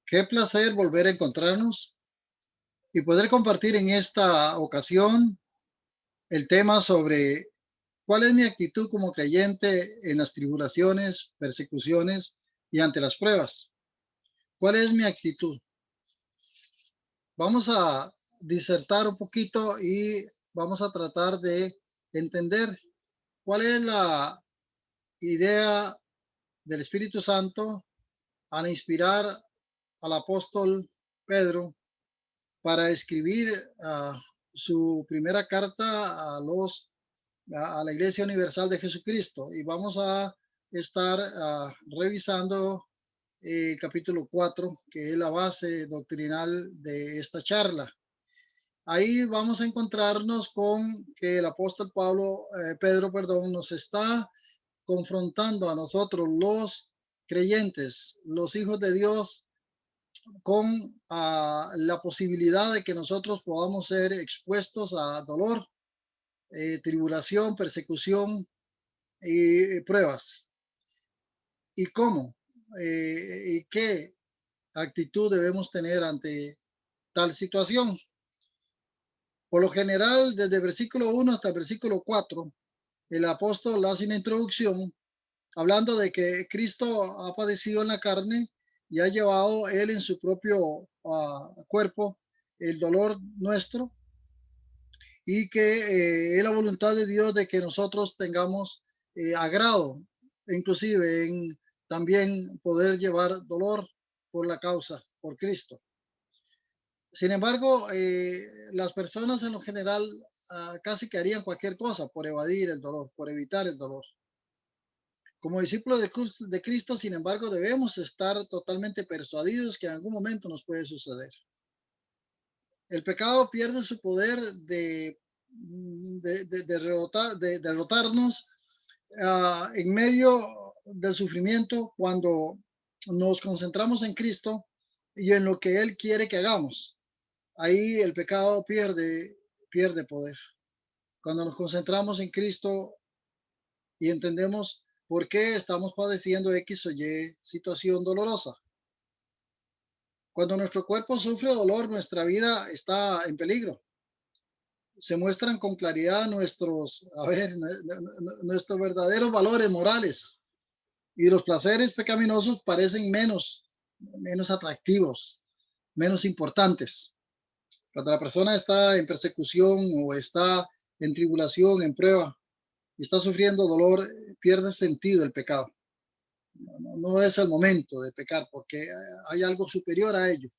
Qué placer volver a encontrarnos y poder compartir en esta ocasión el tema sobre cuál es mi actitud como creyente en las tribulaciones, persecuciones y ante las pruebas. ¿Cuál es mi actitud? Vamos a disertar un poquito y vamos a tratar de entender cuál es la idea del Espíritu Santo al inspirar al apóstol Pedro para escribir su primera carta a la Iglesia Universal de Jesucristo. Y vamos a estar revisando el capítulo 4, que es la base doctrinal de esta charla. Ahí vamos a encontrarnos con que el apóstol Pedro, nos está confrontando a nosotros los creyentes, los hijos de Dios, con la posibilidad de que nosotros podamos ser expuestos a dolor, tribulación, persecución y pruebas. ¿Y cómo? ¿Y qué actitud debemos tener ante tal situación? Por lo general, desde el versículo 1 hasta el versículo 4, el apóstol hace una introducción hablando de que Cristo ha padecido en la carne y ha llevado él en su propio cuerpo el dolor nuestro, y que es la voluntad de Dios de que nosotros tengamos agrado, inclusive en también poder llevar dolor por la causa, por Cristo. Sin embargo, las personas en lo general casi que harían cualquier cosa por evadir el dolor, por evitar el dolor. Como discípulos de Cristo, sin embargo, debemos estar totalmente persuadidos que en algún momento nos puede suceder. El pecado pierde su poder de derrotarnos en medio del sufrimiento cuando nos concentramos en Cristo y en lo que Él quiere que hagamos. Ahí el pecado pierde poder. Cuando nos concentramos en Cristo y entendemos por qué estamos padeciendo X o Y situación dolorosa. Cuando nuestro cuerpo sufre dolor, nuestra vida está en peligro. Se muestran con claridad nuestros verdaderos valores morales, y los placeres pecaminosos parecen menos atractivos, menos importantes. Cuando la persona está en persecución o está en tribulación, en prueba, y está sufriendo dolor, pierde sentido el pecado. No es el momento de pecar porque hay algo superior a ello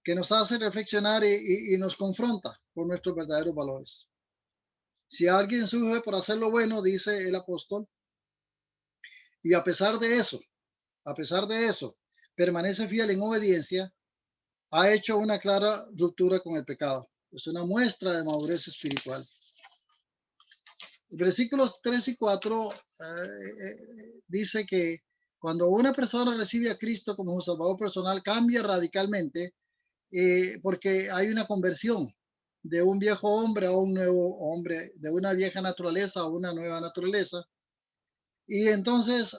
que nos hace reflexionar y nos confronta con nuestros verdaderos valores. Si alguien sufre por hacer lo bueno, dice el apóstol, y a pesar de eso, permanece fiel en obediencia, ha hecho una clara ruptura con el pecado. Es una muestra de madurez espiritual. Versículos 3 y 4 dice que cuando una persona recibe a Cristo como su Salvador personal, cambia radicalmente porque hay una conversión de un viejo hombre a un nuevo hombre, de una vieja naturaleza a una nueva naturaleza. Y entonces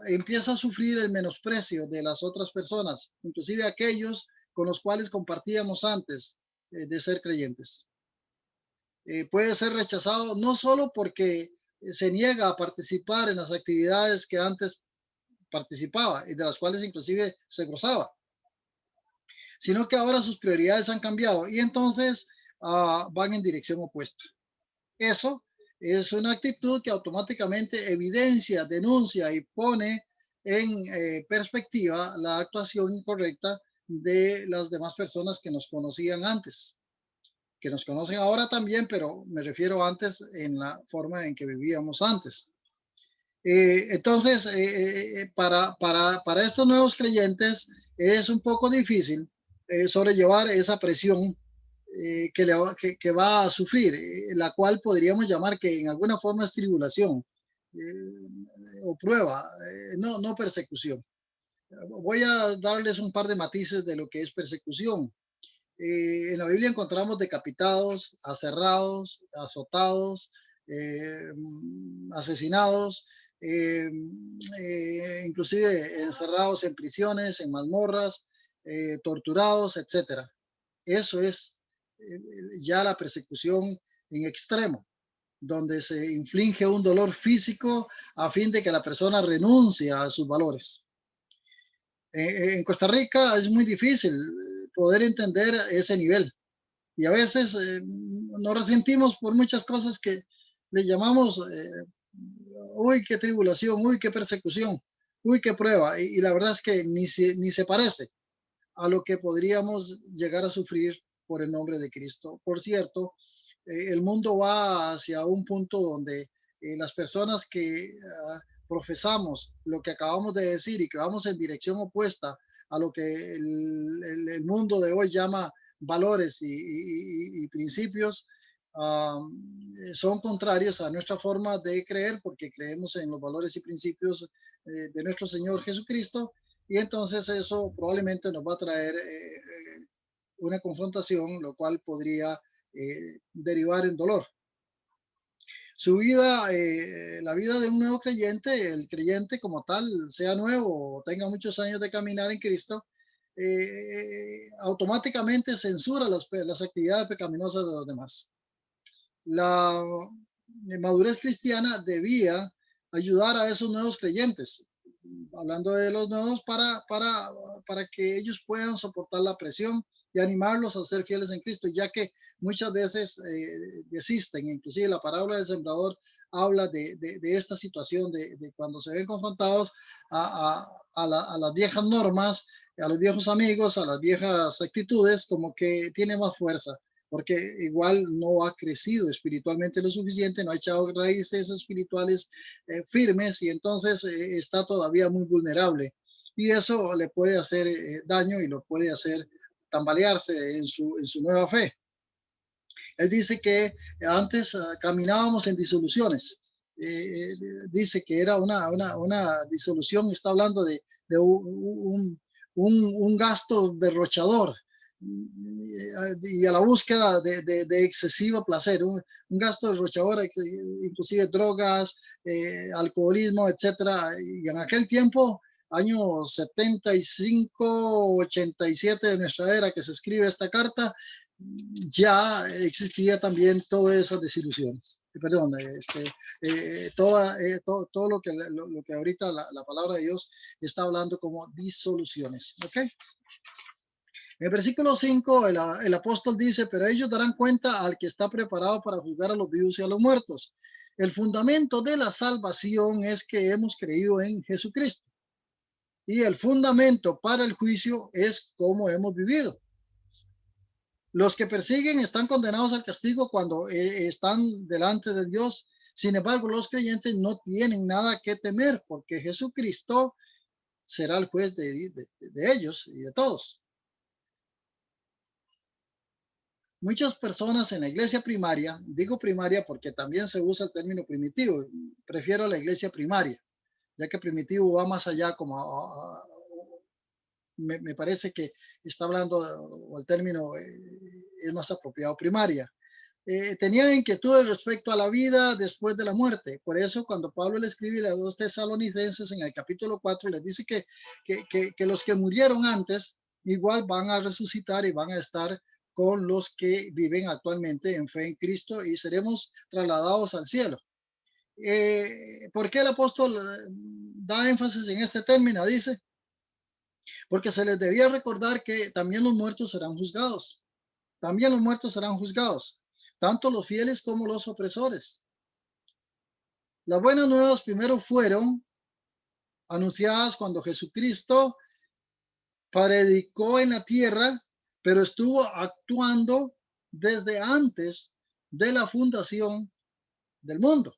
empieza a sufrir el menosprecio de las otras personas, inclusive aquellos con los cuales compartíamos antes de ser creyentes. Puede ser rechazado no solo porque se niega a participar en las actividades que antes participaba y de las cuales inclusive se gozaba, sino que ahora sus prioridades han cambiado y entonces van en dirección opuesta. Eso es una actitud que automáticamente evidencia, denuncia y pone en perspectiva la actuación incorrecta de las demás personas que nos conocían antes, que nos conocen ahora también, pero me refiero antes en la forma en que vivíamos antes. Entonces, para estos nuevos creyentes es un poco difícil sobrellevar esa presión que va a sufrir, la cual podríamos llamar que en alguna forma es tribulación o prueba, no persecución. Voy a darles un par de matices de lo que es persecución. En la Biblia encontramos decapitados, aserrados, azotados, asesinados, inclusive encerrados en prisiones, en mazmorras, torturados, etcétera. Eso es ya la persecución en extremo, donde se inflige un dolor físico a fin de que la persona renuncie a sus valores. En Costa Rica es muy difícil poder entender ese nivel y a veces nos resentimos por muchas cosas que le llamamos, uy, qué tribulación, uy, qué persecución, uy, qué prueba. Y la verdad es que ni se parece a lo que podríamos llegar a sufrir por el nombre de Cristo. Por cierto, el mundo va hacia un punto donde las personas que profesamos lo que acabamos de decir y que vamos en dirección opuesta a lo que el mundo de hoy llama valores y principios, son contrarios a nuestra forma de creer porque creemos en los valores y principios de nuestro Señor Jesucristo, y entonces eso probablemente nos va a traer una confrontación, lo cual podría derivar en dolor. Su vida, la vida de un nuevo creyente, el creyente como tal, sea nuevo o tenga muchos años de caminar en Cristo, automáticamente censura las actividades pecaminosas de los demás. La madurez cristiana debía ayudar a esos nuevos creyentes, hablando de los nuevos, para que ellos puedan soportar la presión y animarlos a ser fieles en Cristo, ya que muchas veces desisten. Inclusive la parábola del sembrador habla de esta situación, de cuando se ven confrontados a las viejas normas, a los viejos amigos, a las viejas actitudes, como que tiene más fuerza, porque igual no ha crecido espiritualmente lo suficiente, no ha echado raíces espirituales firmes, y entonces está todavía muy vulnerable. Y eso le puede hacer daño y lo puede hacer tambalearse en su nueva fe. Él dice que antes caminábamos en disoluciones. Dice que era una disolución, está hablando de un gasto derrochador y a la búsqueda de excesivo placer, un gasto derrochador, inclusive drogas, alcoholismo, etcétera. Y en aquel tiempo, años 75, 87 de nuestra era, que se escribe esta carta, ya existía también todas esas desilusiones. Perdón, todo lo que ahorita la palabra de Dios está hablando como disoluciones. ¿Ok? En el versículo 5, el apóstol dice, pero ellos darán cuenta al que está preparado para juzgar a los vivos y a los muertos. El fundamento de la salvación es que hemos creído en Jesucristo. Y el fundamento para el juicio es cómo hemos vivido. Los que persiguen están condenados al castigo cuando están delante de Dios. Sin embargo, los creyentes no tienen nada que temer porque Jesucristo será el juez de ellos y de todos. Muchas personas en la iglesia primaria, digo primaria porque también se usa el término primitivo, prefiero la iglesia primaria, ya que primitivo va más allá, como me parece que está hablando, o el término es más apropiado, primaria. Tenían inquietudes respecto a la vida después de la muerte. Por eso cuando Pablo le escribe a los tesalonicenses en el capítulo 4, les dice que los que murieron antes igual van a resucitar y van a estar con los que viven actualmente en fe en Cristo y seremos trasladados al cielo. ¿Por qué el apóstol da énfasis en este término? Dice, porque se les debía recordar que también los muertos serán juzgados. También los muertos serán juzgados, tanto los fieles como los opresores. Las buenas nuevas primero fueron anunciadas cuando Jesucristo predicó en la tierra, pero estuvo actuando desde antes de la fundación del mundo.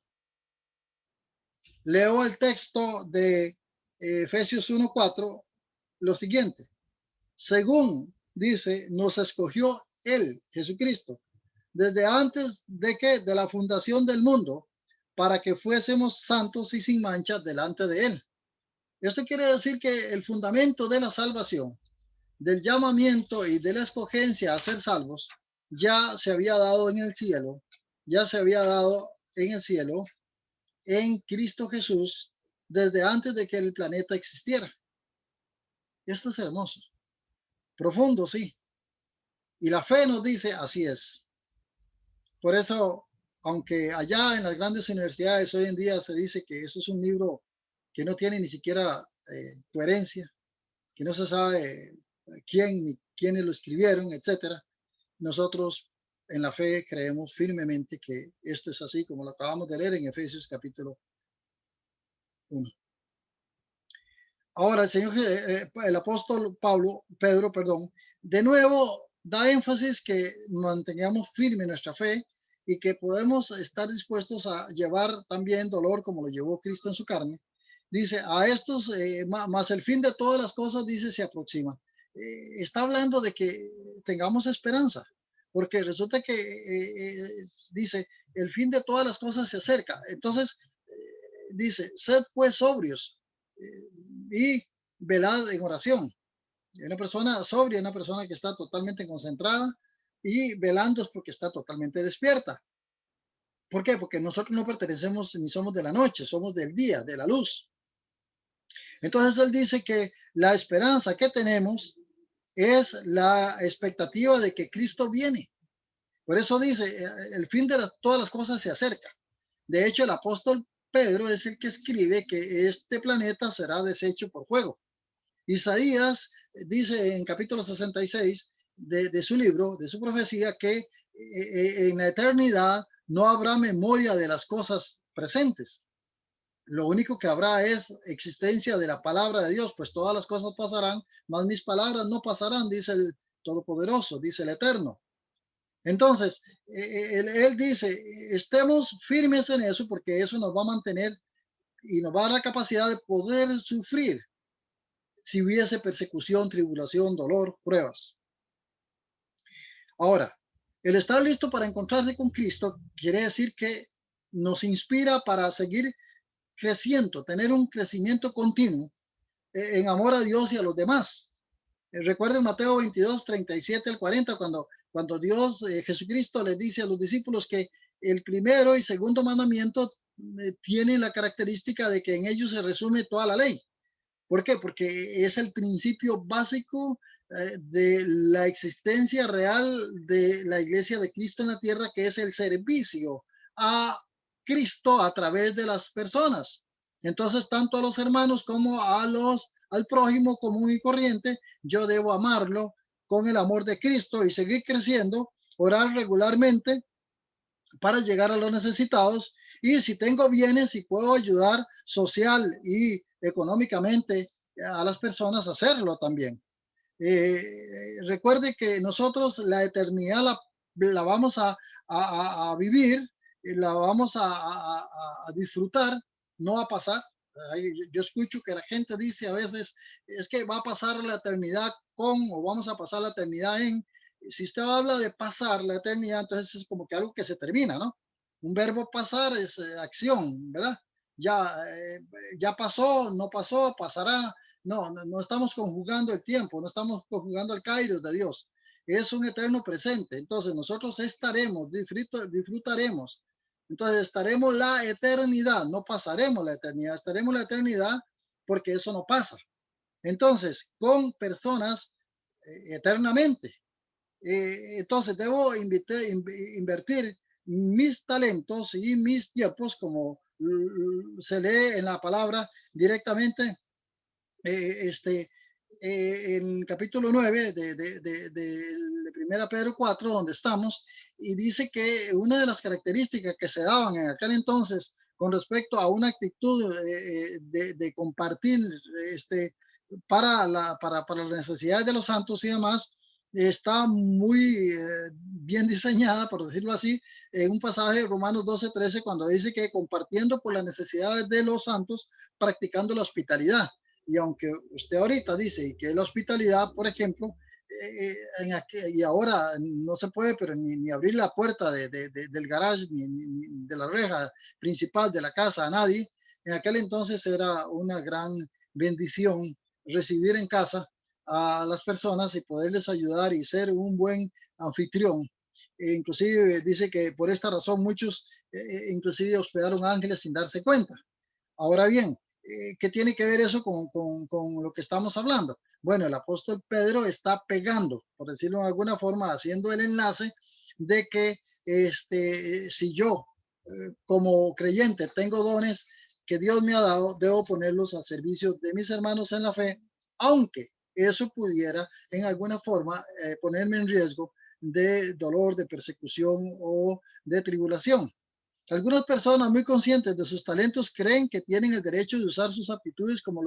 Leo el texto de Efesios 1:4, lo siguiente. Según dice, nos escogió él, Jesucristo, desde antes de la fundación del mundo, para que fuésemos santos y sin mancha delante de él. Esto quiere decir que el fundamento de la salvación, del llamamiento y de la escogencia a ser salvos, ya se había dado en el cielo, ya se había dado en el cielo, en Cristo Jesús, desde antes de que el planeta existiera. Esto es hermoso. profundo, sí. Y la fe nos dice, así es. Por eso, aunque allá en las grandes universidades hoy en día se dice que eso es un libro que no tiene ni siquiera coherencia, que no se sabe quién ni quiénes lo escribieron, etcétera, nosotros en la fe creemos firmemente que esto es así, como lo acabamos de leer en Efesios capítulo 1. Ahora, el apóstol Pedro, perdón, de nuevo da énfasis que mantengamos firme nuestra fe y que podemos estar dispuestos a llevar también dolor como lo llevó Cristo en su carne. Dice, a estos, más el fin de todas las cosas, dice, se aproxima. Está hablando de que tengamos esperanza, porque resulta que, dice, el fin de todas las cosas se acerca. Entonces, dice, sed pues sobrios y velad en oración. Una persona sobria, una persona que está totalmente concentrada y velando es porque está totalmente despierta. ¿Por qué? Porque nosotros no pertenecemos ni somos de la noche, somos del día, de la luz. Entonces él dice que la esperanza que tenemos es la expectativa de que Cristo viene. Por eso dice, el fin de todas las cosas se acerca. De hecho, el apóstol Pedro es el que escribe que este planeta será deshecho por fuego. Isaías dice en capítulo 66 de su libro, de su profecía, que en la eternidad no habrá memoria de las cosas presentes. Lo único que habrá es existencia de la palabra de Dios, pues todas las cosas pasarán, mas mis palabras no pasarán, dice el Todopoderoso, dice el Eterno. Entonces, él dice, estemos firmes en eso porque eso nos va a mantener y nos va a dar la capacidad de poder sufrir si hubiese persecución, tribulación, dolor, pruebas. Ahora, el estar listo para encontrarse con Cristo quiere decir que nos inspira para seguir creciendo, tener un crecimiento continuo en amor a Dios y a los demás. Recuerden Mateo 22, 37 al 40, cuando Dios, Jesucristo, les dice a los discípulos que el primero y segundo mandamiento tienen la característica de que en ellos se resume toda la ley. ¿Por qué? Porque es el principio básico de la existencia real de la iglesia de Cristo en la tierra, que es el servicio a Cristo a través de las personas. Entonces, tanto a los hermanos como al prójimo común y corriente, yo debo amarlo con el amor de Cristo y seguir creciendo, orar regularmente para llegar a los necesitados y si tengo bienes y puedo ayudar social y económicamente a las personas, hacerlo también. Recuerde que nosotros la eternidad la vamos a vivir, la vamos a disfrutar, no a pasar. Yo escucho que la gente dice a veces, es que va a pasar la eternidad con o vamos a pasar la eternidad en. Si usted habla de pasar la eternidad, entonces es como que algo que se termina, ¿no? Un verbo pasar es acción, ¿verdad? Ya, ya pasó, no pasó, pasará. No estamos conjugando el tiempo, no estamos conjugando el kairos de Dios. Es un eterno presente. Entonces nosotros estaremos, disfrutaremos. Entonces estaremos la eternidad, no pasaremos la eternidad, estaremos la eternidad porque eso no pasa. Entonces, con personas eternamente. Entonces debo invertir mis talentos y mis tiempos, como se lee en la palabra directamente, este, en capítulo 9 de Primera Pedro 4, donde estamos, y dice que una de las características que se daban en aquel entonces con respecto a una actitud de compartir para las necesidades de los santos y demás, está muy bien diseñada, por decirlo así, en un pasaje de Romanos 12:13, cuando dice que compartiendo por las necesidades de los santos, practicando la hospitalidad. Y aunque usted ahorita dice que la hospitalidad, por ejemplo, y ahora no se puede, pero ni abrir la puerta del garage, ni de la reja principal de la casa a nadie, en aquel entonces era una gran bendición recibir en casa a las personas y poderles ayudar y ser un buen anfitrión. Inclusive dice que por esta razón muchos inclusive hospedaron ángeles sin darse cuenta. Ahora bien, ¿qué tiene que ver eso con lo que estamos hablando? Bueno, el apóstol Pedro está pegando, por decirlo de alguna forma, haciendo el enlace de que si yo como creyente tengo dones que Dios me ha dado, debo ponerlos a servicio de mis hermanos en la fe, aunque eso pudiera en alguna forma ponerme en riesgo de dolor, de persecución o de tribulación. Algunas personas muy conscientes de sus talentos creen que tienen el derecho de usar sus aptitudes como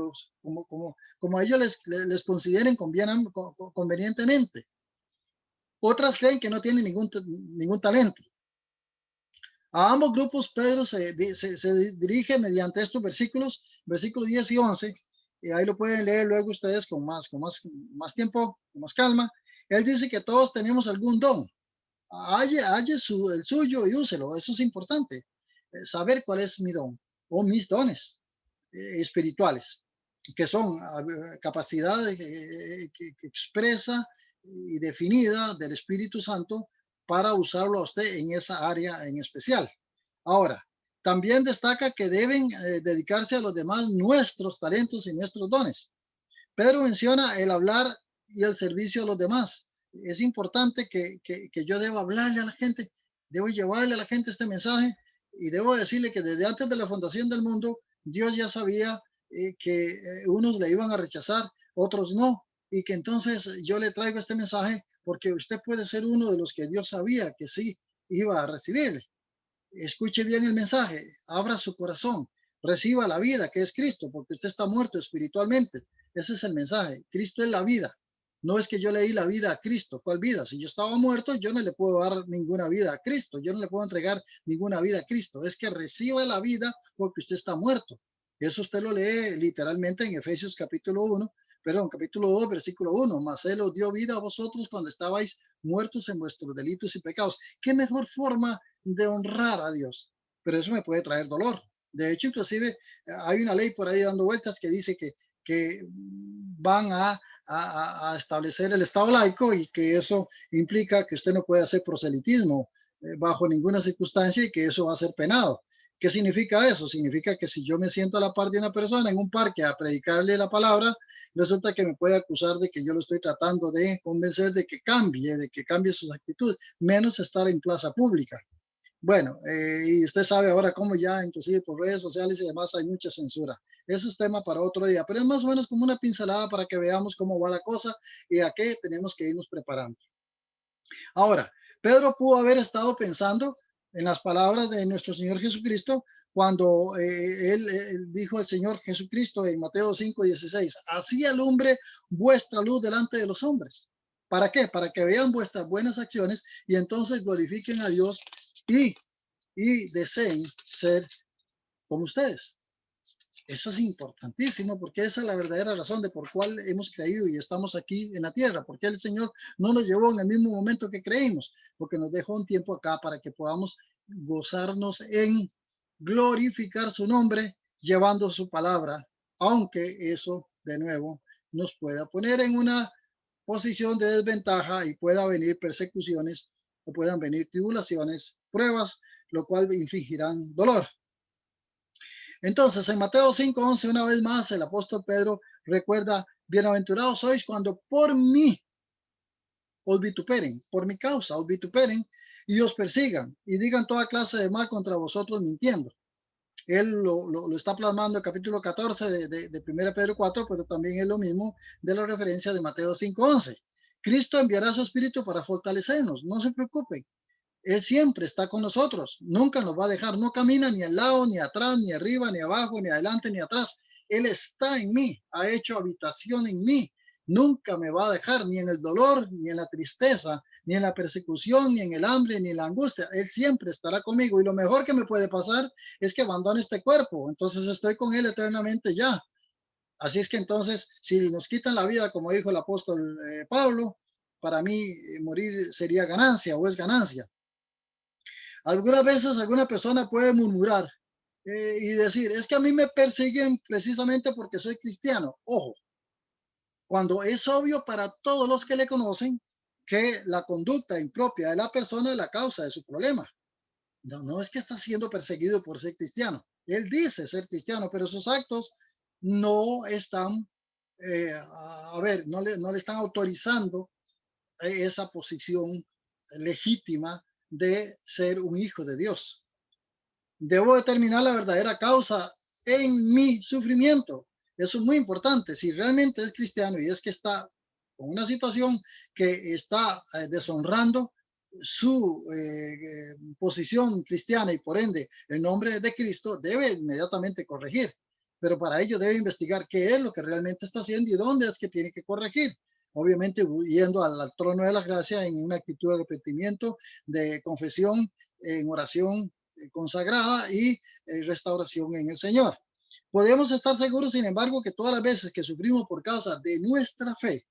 ellos les consideren convenientemente. Otras creen que no tienen ningún talento. A ambos grupos Pedro se dirige mediante estos versículos, versículos 10 y 11, y ahí lo pueden leer luego ustedes con más tiempo, con más calma. Él dice que todos tenemos algún don. Halle el suyo y úselo. Eso es importante. Saber cuál es mi don o mis dones espirituales, que son capacidades que expresa y definida del Espíritu Santo para usarlo a usted en esa área en especial. Ahora, también destaca que deben dedicarse a los demás nuestros talentos y nuestros dones. Pedro menciona el hablar y el servicio a los demás. Es importante que yo debo hablarle a la gente, debo llevarle a la gente este mensaje y debo decirle que desde antes de la fundación del mundo, Dios ya sabía que unos le iban a rechazar, otros no, y que entonces yo le traigo este mensaje porque usted puede ser uno de los que Dios sabía que sí iba a recibir. Escuche bien el mensaje, abra su corazón, reciba la vida que es Cristo, porque usted está muerto espiritualmente. Ese es el mensaje. Cristo es la vida. No es que yo le di la vida a Cristo. ¿Cuál vida? Si yo estaba muerto, yo no le puedo dar ninguna vida a Cristo. Yo no le puedo entregar ninguna vida a Cristo. Es que reciba la vida porque usted está muerto. Eso usted lo lee literalmente en Efesios capítulo 2, versículo 1. Mas Él os dio vida a vosotros cuando estabais muertos en vuestros delitos y pecados. ¿Qué mejor forma de honrar a Dios? Pero eso me puede traer dolor. De hecho, inclusive hay una ley por ahí dando vueltas que dice que van a establecer el Estado laico y que eso implica que usted no puede hacer proselitismo bajo ninguna circunstancia y que eso va a ser penado. ¿Qué significa eso? Significa que si yo me siento a la par de una persona en un parque a predicarle la palabra, resulta que me puede acusar de que yo lo estoy tratando de convencer de que cambie sus actitudes, menos estar en plaza pública. Bueno, y usted sabe ahora cómo ya, inclusive por redes sociales y demás, hay mucha censura. Eso es tema para otro día, pero es más o menos como una pincelada para que veamos cómo va la cosa y a qué tenemos que irnos preparando. Ahora, Pedro pudo haber estado pensando en las palabras de nuestro Señor Jesucristo cuando él dijo al Señor Jesucristo en Mateo 5:16, así alumbre vuestra luz delante de los hombres. ¿Para qué? Para que vean vuestras buenas acciones y entonces glorifiquen a Dios y, y deseen ser como ustedes. Eso es importantísimo porque esa es la verdadera razón de por cuál hemos creído y estamos aquí en la tierra, porque el Señor no nos llevó en el mismo momento que creímos, porque nos dejó un tiempo acá para que podamos gozarnos en glorificar su nombre llevando su palabra, aunque eso de nuevo nos pueda poner en una posición de desventaja y pueda venir persecuciones o puedan venir tribulaciones, pruebas, lo cual infligirán dolor. Entonces, en Mateo 5:11, una vez más, el apóstol Pedro recuerda, bienaventurados sois cuando por mí os vituperen, por mi causa os vituperen y os persigan y digan toda clase de mal contra vosotros mintiendo. Él lo está plasmando en el capítulo 14 de 1 Pedro 4, pero también es lo mismo de la referencia de Mateo 5:11. Cristo enviará su espíritu para fortalecernos, no se preocupen. Él siempre está con nosotros, nunca nos va a dejar, no camina ni al lado, ni atrás, ni arriba, ni abajo, ni adelante, ni atrás. Él está en mí, ha hecho habitación en mí, nunca me va a dejar, ni en el dolor, ni en la tristeza, ni en la persecución, ni en el hambre, ni en la angustia. Él siempre estará conmigo y lo mejor que me puede pasar es que abandone este cuerpo, entonces estoy con Él eternamente ya. Así es que entonces, si nos quitan la vida, como dijo el apóstol Pablo, para mí morir sería ganancia o es ganancia. Algunas veces alguna persona puede murmurar y decir, es que a mí me persiguen precisamente porque soy cristiano. Ojo, cuando es obvio para todos los que le conocen que la conducta impropia de la persona es la causa de su problema. No, no es que está siendo perseguido por ser cristiano. Él dice ser cristiano, pero sus actos no están, no le están autorizando esa posición legítima de ser un hijo de Dios. Debo determinar la verdadera causa en mi sufrimiento. Eso es muy importante. Si realmente es cristiano y es que está con una situación que está deshonrando su posición cristiana y por ende el nombre de Cristo, debe inmediatamente corregir. Pero para ello debe investigar qué es lo que realmente está haciendo y dónde es que tiene que corregir. Obviamente yendo al trono de la gracia en una actitud de arrepentimiento, de confesión, en oración consagrada y restauración en el Señor. Podemos estar seguros, sin embargo, que todas las veces que sufrimos por causa de nuestra fe,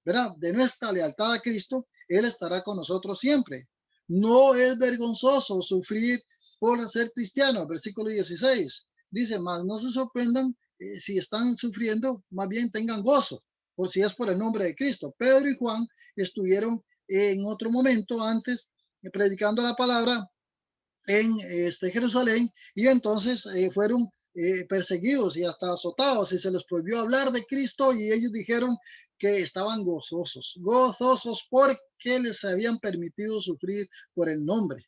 ¿verdad? De nuestra lealtad a Cristo, Él estará con nosotros siempre. No es vergonzoso sufrir por ser cristiano. Versículo 16 dice, más no se sorprendan si están sufriendo, más bien tengan gozo, por si es por el nombre de Cristo. Pedro y Juan estuvieron en otro momento antes predicando la palabra en Jerusalén y entonces fueron perseguidos y hasta azotados y se les prohibió hablar de Cristo y ellos dijeron que estaban gozosos porque les habían permitido sufrir por el nombre.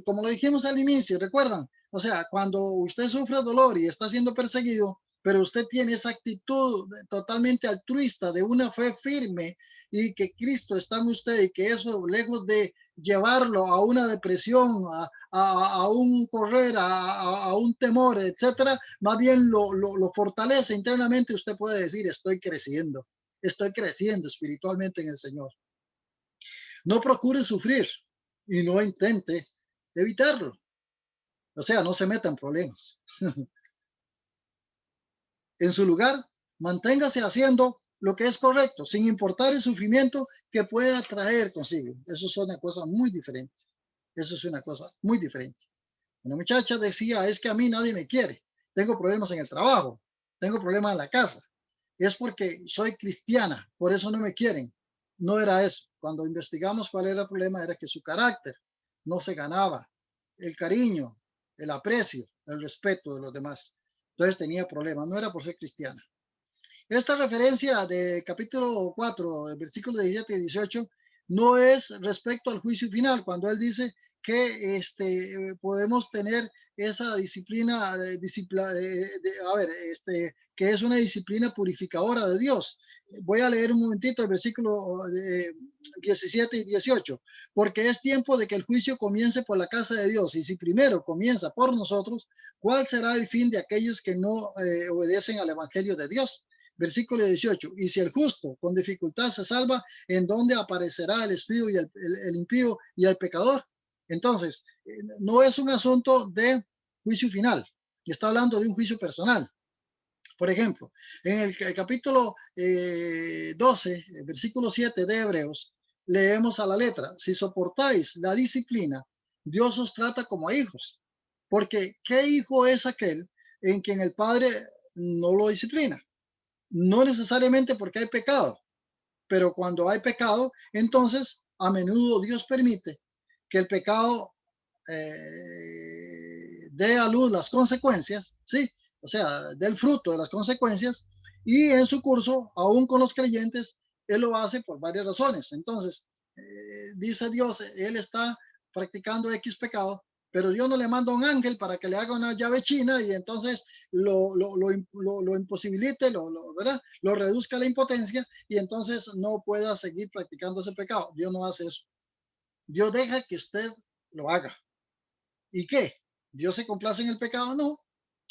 Como lo dijimos al inicio, ¿recuerdan? O sea, cuando usted sufre dolor y está siendo perseguido, pero usted tiene esa actitud totalmente altruista de una fe firme y que Cristo está en usted y que eso, lejos de llevarlo a una depresión, a un correr, a un temor, etcétera, más bien lo fortalece internamente. Usted puede decir, estoy creciendo espiritualmente en el Señor. No procure sufrir y no intente evitarlo. O sea, no se meta en problemas. En su lugar, manténgase haciendo lo que es correcto, sin importar el sufrimiento que pueda traer consigo. Eso es una cosa muy diferente. Eso es una cosa muy diferente. Una muchacha decía, es que a mí nadie me quiere. Tengo problemas en el trabajo, tengo problemas en la casa. Es porque soy cristiana, por eso no me quieren. No era eso. Cuando investigamos cuál era el problema, era que su carácter no se ganaba el cariño, el aprecio, el respeto de los demás. Entonces tenía problemas, no era por ser cristiana. Esta referencia de capítulo 4, versículos 17 y 18, no es respecto al juicio final, cuando él dice que podemos tener esa disciplina, que es una disciplina purificadora de Dios. Voy a leer un momentito el versículo 17 y 18, porque es tiempo de que el juicio comience por la casa de Dios, y si primero comienza por nosotros, ¿cuál será el fin de aquellos que no obedecen al evangelio de Dios? Versículo 18, y si el justo con dificultad se salva, ¿en dónde aparecerá el espíritu y el impío y el pecador? Entonces, no es un asunto de juicio final, está hablando de un juicio personal. Por ejemplo, en el capítulo 12, versículo 7 de Hebreos, leemos a la letra, si soportáis la disciplina, Dios os trata como a hijos, porque ¿qué hijo es aquel en quien el padre no lo disciplina? No necesariamente porque hay pecado, pero cuando hay pecado, entonces a menudo Dios permite que el pecado dé a luz las consecuencias, ¿sí? O sea, del fruto de las consecuencias, y en su curso, aún con los creyentes, Él lo hace por varias razones. Entonces, dice Dios, Él está practicando X pecado, pero Dios no le manda un ángel para que le haga una llave china y entonces lo imposibilite, ¿verdad? Lo reduzca a la impotencia y entonces no pueda seguir practicando ese pecado. Dios no hace eso. Dios deja que usted lo haga. ¿Y qué? ¿Dios se complace en el pecado? No.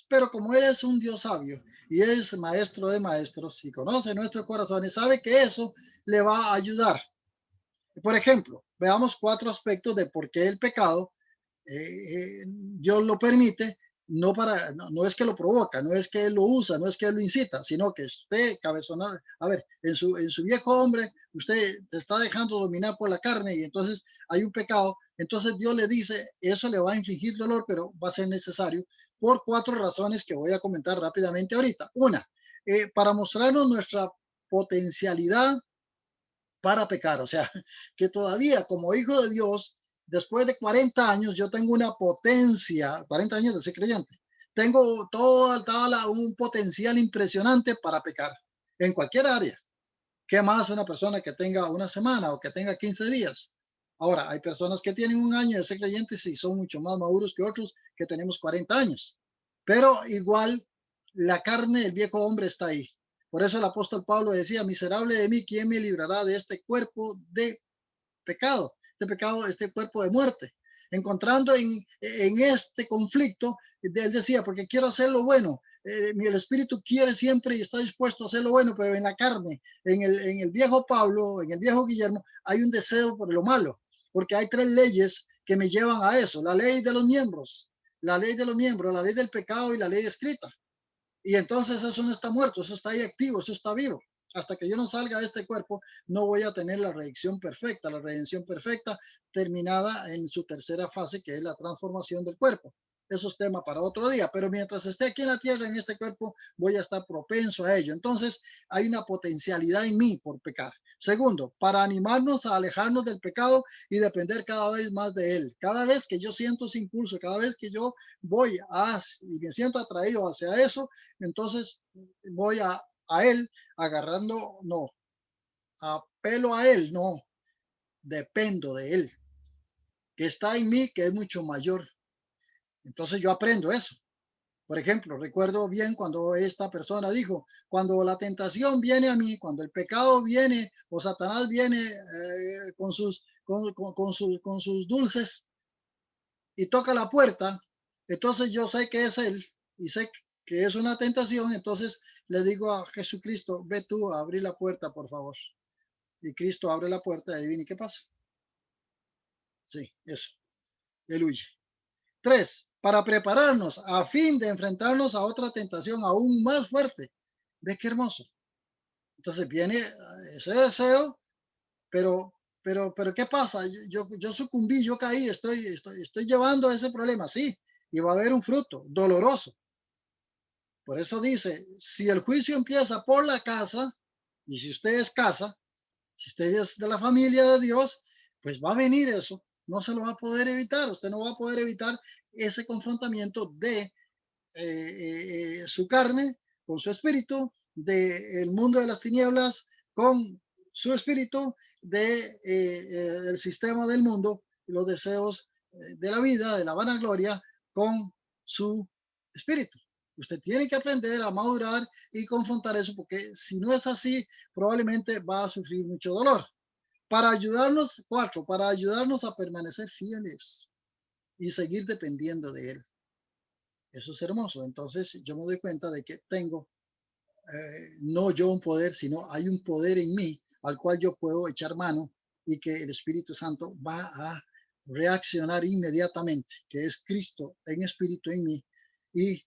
Pero como Él es un Dios sabio y es maestro de maestros y conoce nuestros corazones, sabe que eso le va a ayudar. Por ejemplo, veamos 4 aspectos de por qué el pecado Dios lo permite, no es que lo provoca, no es que él lo usa, no es que él lo incita, sino que usted, cabezona, a ver, en su viejo hombre, usted se está dejando dominar por la carne y entonces hay un pecado, entonces Dios le dice, eso le va a infligir dolor, pero va a ser necesario por 4 razones que voy a comentar rápidamente ahorita. Una, para mostrarnos nuestra potencialidad para pecar, o sea, que todavía como hijo de Dios, después de 40 años, yo tengo una potencia, 40 años de ser creyente, tengo un potencial impresionante para pecar en cualquier área. ¿Qué más una persona que tenga una semana o que tenga 15 días? Ahora, hay personas que tienen un año de ser creyentes y son mucho más maduros que otros que tenemos 40 años. Pero igual, la carne, el viejo hombre está ahí. Por eso el apóstol Pablo decía, miserable de mí, ¿quién me librará de este cuerpo de pecado, este cuerpo de muerte? Encontrando en este conflicto, él decía, porque quiero hacer lo bueno. El espíritu quiere siempre y está dispuesto a hacer lo bueno, pero en la carne, en el viejo Pablo, en el viejo Guillermo, hay un deseo por lo malo, porque hay tres leyes que me llevan a eso. La ley de los miembros, la ley de los miembros, la ley del pecado y la ley escrita. Y entonces eso no está muerto, eso está ahí activo, eso está vivo. Hasta que yo no salga de este cuerpo, no voy a tener la redención perfecta terminada en su tercera fase, que es la transformación del cuerpo. Eso es tema para otro día, pero mientras esté aquí en la tierra, en este cuerpo, voy a estar propenso a ello. Entonces, hay una potencialidad en mí por pecar. Segundo, para animarnos a alejarnos del pecado y depender cada vez más de él. Cada vez que yo siento ese impulso, cada vez que yo voy y me siento atraído hacia eso, entonces voy a él agarrando, no, apelo a él, no, dependo de él, que está en mí, que es mucho mayor. Entonces yo aprendo eso. Por ejemplo, recuerdo bien cuando esta persona dijo, cuando la tentación viene a mí, cuando el pecado viene o Satanás viene con sus dulces y toca la puerta, entonces yo sé que es él y sé que es una tentación, entonces le digo a Jesucristo, ve tú a abrir la puerta, por favor. Y Cristo abre la puerta y adivine qué pasa. Sí, eso, él huye. Tres, para prepararnos a fin de enfrentarnos a otra tentación aún más fuerte. ¿Ves qué hermoso? Entonces viene ese deseo, pero ¿qué pasa? Yo sucumbí, yo caí, estoy llevando ese problema, sí, y va a haber un fruto doloroso. Por eso dice, si el juicio empieza por la casa, y si usted es casa, si usted es de la familia de Dios, pues va a venir eso. No se lo va a poder evitar. Usted no va a poder evitar ese confrontamiento de su carne con su espíritu, del mundo de las tinieblas con su espíritu, del sistema del mundo, los deseos de la vida, de la vanagloria, con su espíritu. Usted tiene que aprender a madurar y confrontar eso, porque si no es así, probablemente va a sufrir mucho dolor. Para ayudarnos, cuatro, para ayudarnos a permanecer fieles y seguir dependiendo de Él. Eso es hermoso. Entonces yo me doy cuenta de que tengo, no yo un poder, sino hay un poder en mí al cual yo puedo echar mano y que el Espíritu Santo va a reaccionar inmediatamente, que es Cristo en espíritu en mí, y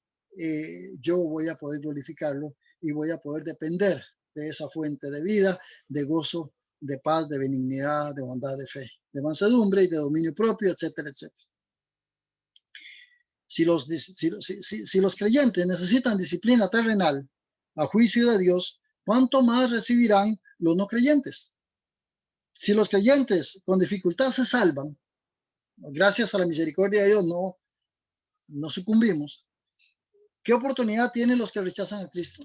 yo voy a poder glorificarlo y voy a poder depender de esa fuente de vida, de gozo, de paz, de benignidad, de bondad, de fe, de mansedumbre y de dominio propio, etcétera, etcétera. Si los creyentes necesitan disciplina terrenal a juicio de Dios, ¿cuánto más recibirán los no creyentes? Si los creyentes con dificultad se salvan, gracias a la misericordia de Dios no sucumbimos, ¿qué oportunidad tienen los que rechazan a Cristo?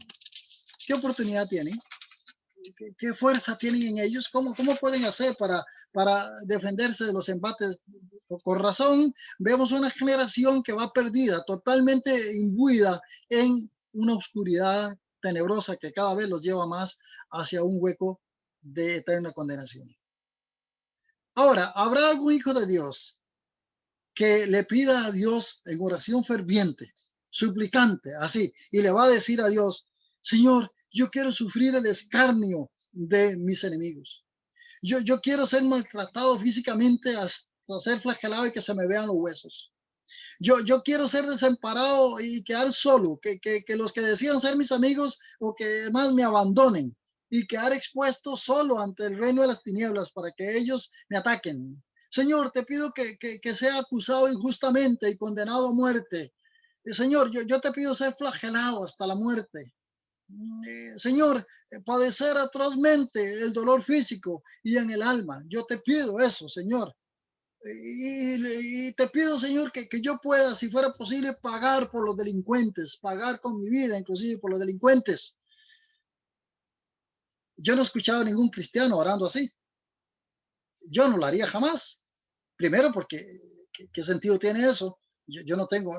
¿Qué oportunidad tienen? ¿Qué fuerza tienen en ellos? ¿Cómo pueden hacer para defenderse de los embates? Con razón, vemos una generación que va perdida, totalmente imbuida en una oscuridad tenebrosa que cada vez los lleva más hacia un hueco de eterna condenación. Ahora, ¿habrá algún hijo de Dios que le pida a Dios en oración ferviente, suplicante, así, y le va a decir a Dios, Señor, yo quiero sufrir el escarnio de mis enemigos? Yo quiero ser maltratado físicamente hasta ser flagelado y que se me vean los huesos. Yo quiero ser desamparado y quedar solo, que los que decían ser mis amigos o que más me abandonen y quedar expuesto solo ante el reino de las tinieblas para que ellos me ataquen. Señor, te pido que sea acusado injustamente y condenado a muerte. Señor, yo te pido ser flagelado hasta la muerte. Señor, padecer atrozmente el dolor físico y en el alma. Yo te pido eso, Señor. y te pido, Señor, que yo pueda, si fuera posible, pagar por los delincuentes, pagar con mi vida, inclusive por los delincuentes. Yo no he escuchado a ningún cristiano orando así. Yo no lo haría jamás. Primero, porque ¿qué sentido tiene eso? Yo no tengo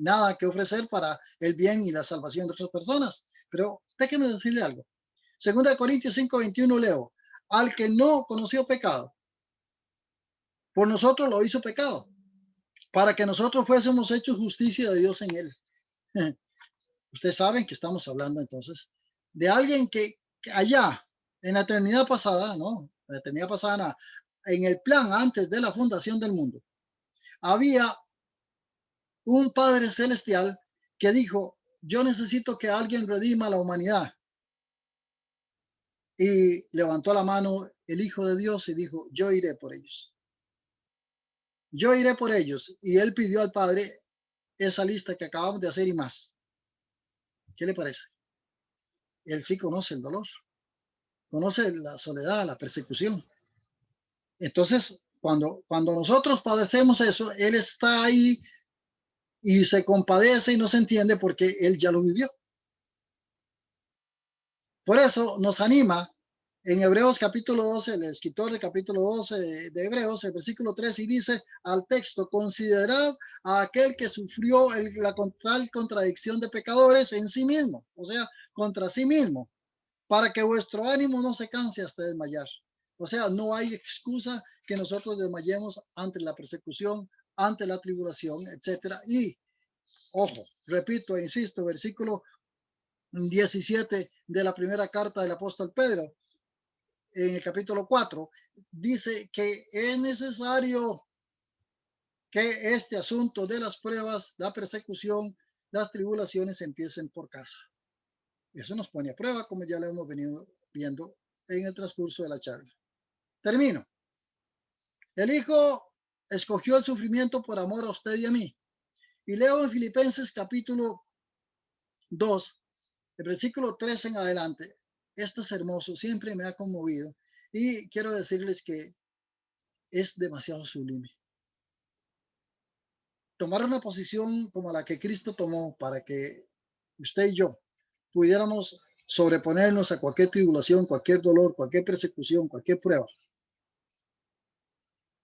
nada que ofrecer para el bien y la salvación de otras personas. Pero déjeme decirle algo. Segunda de Corintios 5:21 leo, al que no conoció pecado, por nosotros lo hizo pecado, para que nosotros fuésemos hechos justicia de Dios en él. Ustedes saben que estamos hablando entonces de alguien que allá, en la eternidad pasada, ¿no? La eternidad pasada, en el plan antes de la fundación del mundo, había un Padre Celestial que dijo, yo necesito que alguien redima a la humanidad. Y levantó la mano el Hijo de Dios y dijo, yo iré por ellos. Yo iré por ellos. Y él pidió al Padre esa lista que acabamos de hacer y más. ¿Qué le parece? Él sí conoce el dolor, conoce la soledad, la persecución. Entonces, cuando nosotros padecemos eso, Él está ahí y se compadece y no se entiende porque Él ya lo vivió. Por eso nos anima en Hebreos capítulo 12, el escritor de capítulo 12 de Hebreos, el versículo 3, y dice al texto, considerad a aquel que sufrió la tal contradicción de pecadores en sí mismo, o sea, contra sí mismo, para que vuestro ánimo no se canse hasta desmayar. O sea, no hay excusa que nosotros desmayemos ante la persecución, ante la tribulación, etcétera. Y, ojo, repito e insisto, versículo 17 de la primera carta del apóstol Pedro, en el capítulo 4, dice que es necesario que este asunto de las pruebas, la persecución, las tribulaciones empiecen por casa. Eso nos pone a prueba, como ya lo hemos venido viendo en el transcurso de la charla. Termino. El Hijo escogió el sufrimiento por amor a usted y a mí. Y leo en Filipenses capítulo 2, el versículo 3 en adelante. Esto es hermoso, siempre me ha conmovido. Y quiero decirles que es demasiado sublime. Tomar una posición como la que Cristo tomó para que usted y yo pudiéramos sobreponernos a cualquier tribulación, cualquier dolor, cualquier persecución, cualquier prueba,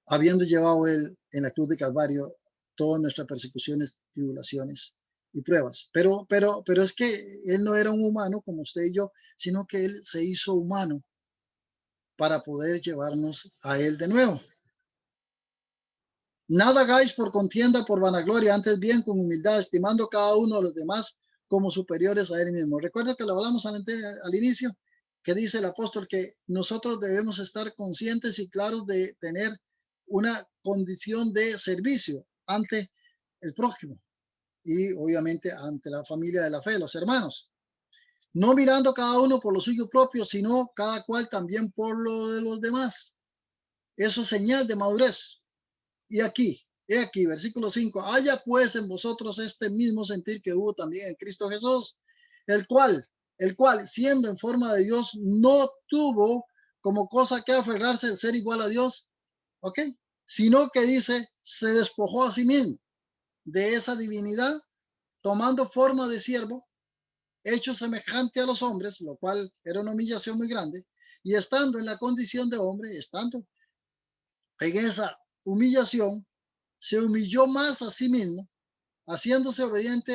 habiendo llevado Él en la cruz de Calvario todas nuestras persecuciones, tribulaciones y pruebas. Pero es que Él no era un humano como usted y yo, sino que Él se hizo humano para poder llevarnos a Él de nuevo. Nada hagáis por contienda, por vanagloria, antes bien con humildad, estimando cada uno a los demás como superiores a él mismo. Recuerda que lo hablamos al inicio, que dice el apóstol que nosotros debemos estar conscientes y claros de tener una condición de servicio ante el prójimo y obviamente ante la familia de la fe, los hermanos. No mirando cada uno por lo suyo propio, sino cada cual también por lo de los demás. Eso es señal de madurez. Y aquí, he aquí, versículo 5, haya pues en vosotros este mismo sentir que hubo también en Cristo Jesús, el cual, siendo en forma de Dios, no tuvo como cosa que aferrarse de ser igual a Dios, ¿ok? Sino que dice, se despojó a sí mismo de esa divinidad, tomando forma de siervo, hecho semejante a los hombres, lo cual era una humillación muy grande, y estando en la condición de hombre, estando en esa humillación, se humilló más a sí mismo, haciéndose obediente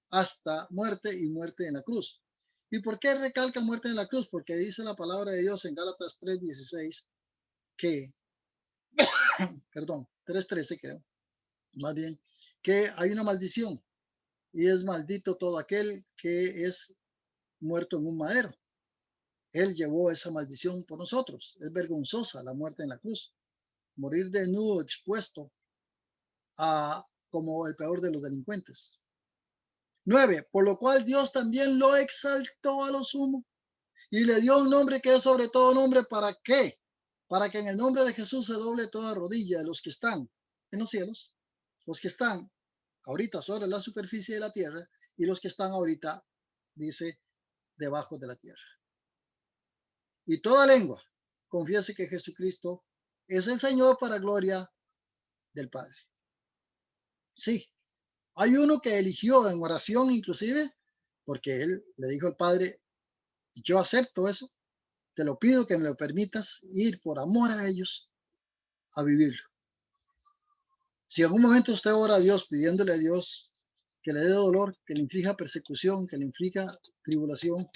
hasta muerte y muerte en la cruz. ¿Y por qué recalca muerte en la cruz? Porque dice la palabra de Dios en Gálatas 3:16 que, perdón, 3:13 creo, más bien, que hay una maldición y es maldito todo aquel que es muerto en un madero. Él llevó esa maldición por nosotros. Es vergonzosa la muerte en la cruz. Morir desnudo, expuesto a como el peor de los delincuentes. 9. Por lo cual Dios también lo exaltó a lo sumo y le dio un nombre que es sobre todo nombre. ¿Para qué? Para que en el nombre de Jesús se doble toda rodilla de los que están en los cielos, los que están ahorita sobre la superficie de la tierra y los que están ahorita, dice, debajo de la tierra. Y toda lengua confiese que Jesucristo es el Señor para gloria del Padre. Sí, hay uno que eligió en oración inclusive, porque él le dijo al Padre, yo acepto eso, te lo pido que me lo permitas ir por amor a ellos a vivirlo. Si en algún momento usted ora a Dios pidiéndole a Dios que le dé dolor, que le inflija persecución, que le inflija tribulación,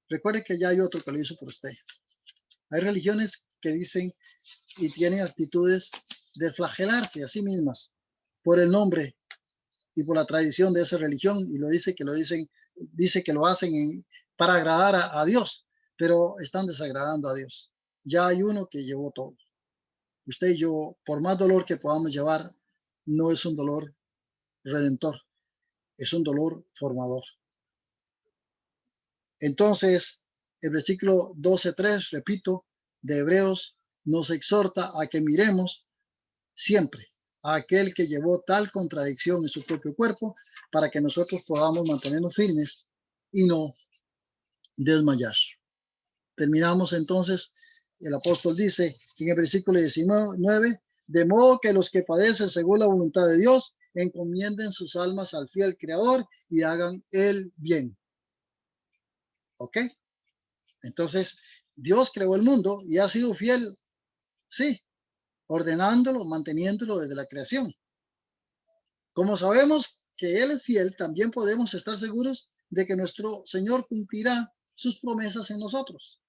recuerde que ya hay otro que lo hizo por usted. Hay religiones que dicen y tienen actitudes de flagelarse a sí mismas por el nombre y por la tradición de esa religión, y dice que lo hacen para agradar a Dios, pero están desagradando a Dios. Ya hay uno que llevó todo. Usted y yo, por más dolor que podamos llevar, no es un dolor redentor, es un dolor formador. Entonces, el versículo 12:3, repito, de Hebreos, nos exhorta a que miremos siempre a aquel que llevó tal contradicción en su propio cuerpo para que nosotros podamos mantenernos firmes y no desmayar. Terminamos entonces, el apóstol dice en el versículo 19, de modo que los que padecen según la voluntad de Dios encomienden sus almas al fiel Creador y hagan el bien. ¿Ok? Entonces, Dios creó el mundo y ha sido fiel, sí, ordenándolo, manteniéndolo desde la creación. Como sabemos que Él es fiel, también podemos estar seguros de que nuestro Señor cumplirá sus promesas en nosotros.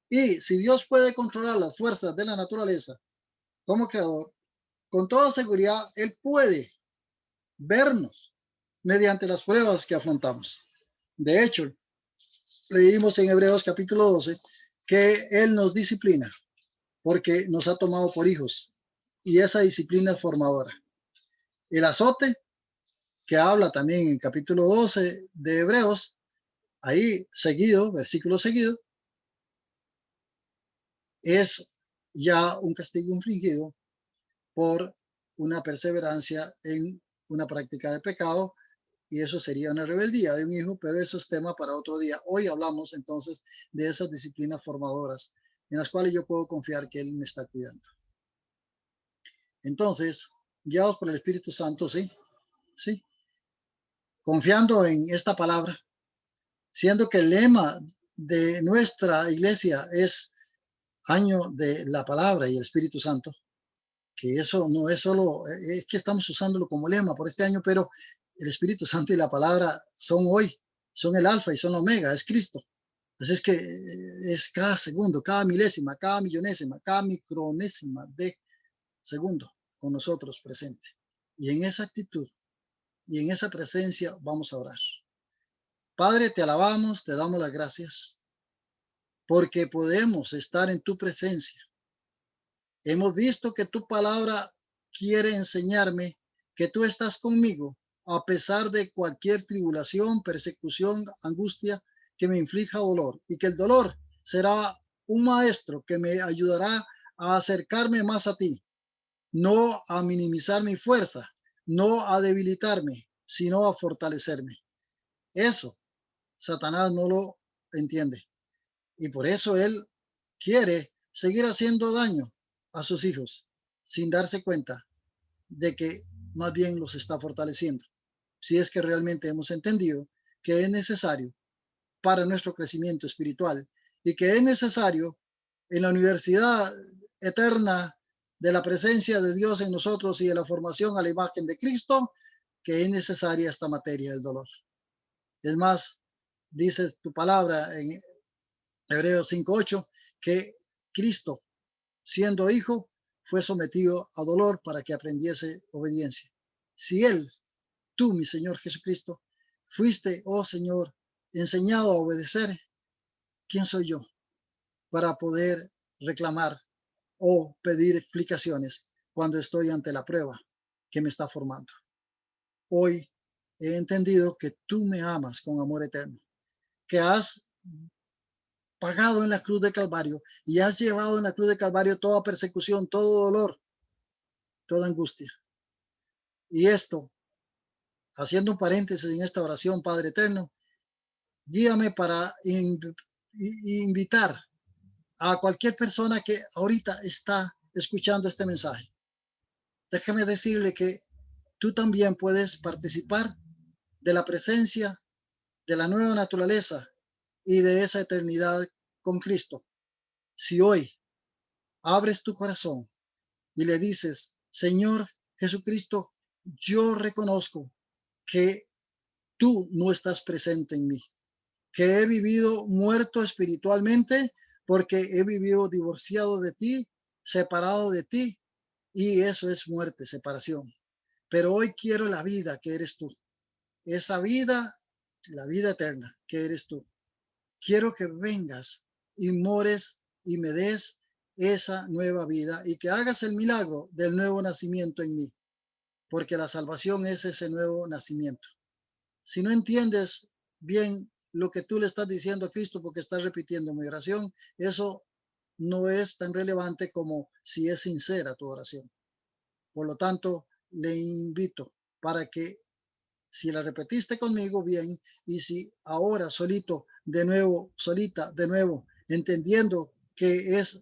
Y si Dios puede controlar las fuerzas de la naturaleza como creador, con toda seguridad Él puede vernos mediante las pruebas que afrontamos. De hecho, leímos en Hebreos capítulo 12 que Él nos disciplina porque nos ha tomado por hijos y esa disciplina es formadora. El azote, que habla también en el capítulo 12 de Hebreos, ahí seguido, versículo seguido, es ya un castigo infligido por una perseverancia en una práctica de pecado, y eso sería una rebeldía de un hijo, pero eso es tema para otro día. Hoy hablamos entonces de esas disciplinas formadoras en las cuales yo puedo confiar que Él me está cuidando. Entonces, guiados por el Espíritu Santo, sí, sí, confiando en esta palabra, siendo que el lema de nuestra iglesia es año de la palabra y el Espíritu Santo, que eso no es solo, es que estamos usándolo como lema por este año, pero el Espíritu Santo y la palabra son hoy, son el alfa y son el omega, es Cristo. Así es que es cada segundo, cada milésima, cada millonésima, cada micronésima de segundo con nosotros presente. Y en esa actitud y en esa presencia vamos a orar. Padre, te alabamos, te damos las gracias porque podemos estar en tu presencia. Hemos visto que tu palabra quiere enseñarme que tú estás conmigo a pesar de cualquier tribulación, persecución, angustia que me inflija dolor, y que el dolor será un maestro que me ayudará a acercarme más a ti, no a minimizar mi fuerza, no a debilitarme, sino a fortalecerme. Eso Satanás no lo entiende. Y por eso él quiere seguir haciendo daño a sus hijos sin darse cuenta de que más bien los está fortaleciendo. Si es que realmente hemos entendido que es necesario para nuestro crecimiento espiritual y que es necesario en la universidad eterna de la presencia de Dios en nosotros y de la formación a la imagen de Cristo, que es necesaria esta materia del dolor. Es más, dice tu palabra en Hebreos 5:8, que Cristo, siendo hijo, fue sometido a dolor para que aprendiese obediencia. Si Él, tú, mi Señor Jesucristo, fuiste, oh Señor, enseñado a obedecer, ¿quién soy yo para poder reclamar o pedir explicaciones cuando estoy ante la prueba que me está formando? Hoy he entendido que tú me amas con amor eterno, que has pagado en la cruz de Calvario y has llevado en la cruz de Calvario toda persecución, todo dolor, toda angustia. Y esto, haciendo un paréntesis en esta oración, Padre Eterno, guíame para invitar a cualquier persona que ahorita está escuchando este mensaje, déjeme decirle que tú también puedes participar de la presencia de la nueva naturaleza y de esa eternidad con Cristo. Si hoy abres tu corazón y le dices, Señor Jesucristo, yo reconozco que tú no estás presente en mí, que he vivido muerto espiritualmente porque he vivido divorciado de ti, separado de ti, y eso es muerte, separación. Pero hoy quiero la vida que eres tú, esa vida, la vida eterna que eres tú. Quiero que vengas y mores y me des esa nueva vida y que hagas el milagro del nuevo nacimiento en mí, porque la salvación es ese nuevo nacimiento. Si no entiendes bien lo que tú le estás diciendo a Cristo porque estás repitiendo mi oración, eso no es tan relevante como si es sincera tu oración. Por lo tanto, le invito para que si la repetiste conmigo bien y si ahora solito, de nuevo, solita, de nuevo, entendiendo que es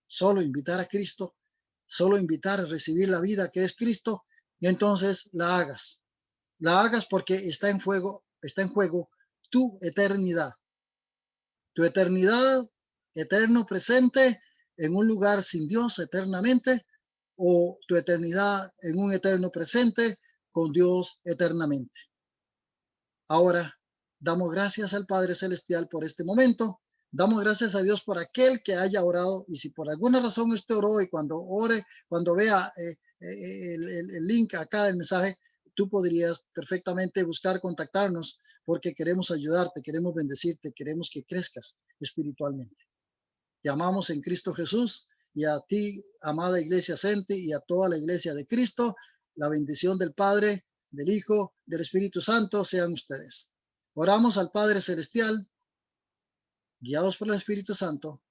solo invitar a Cristo, solo invitar a recibir la vida que es Cristo, y entonces la hagas. La hagas porque está en juego tu eternidad, eterno presente en un lugar sin Dios eternamente, o tu eternidad en un eterno presente con Dios eternamente. Ahora, damos gracias al Padre Celestial por este momento. Damos gracias a Dios por aquel que haya orado. Y si por alguna razón usted oró y cuando ore, cuando vea el link acá del mensaje, tú podrías perfectamente buscar contactarnos porque queremos ayudarte, queremos bendecirte, queremos que crezcas espiritualmente. Te amamos en Cristo Jesús y a ti, amada Iglesia Senti, y a toda la Iglesia de Cristo, la bendición del Padre, del Hijo, del Espíritu Santo sean ustedes. Oramos al Padre Celestial, guiados por el Espíritu Santo,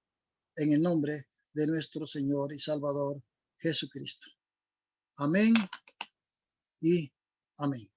en el nombre de nuestro Señor y Salvador Jesucristo. Amén y amén.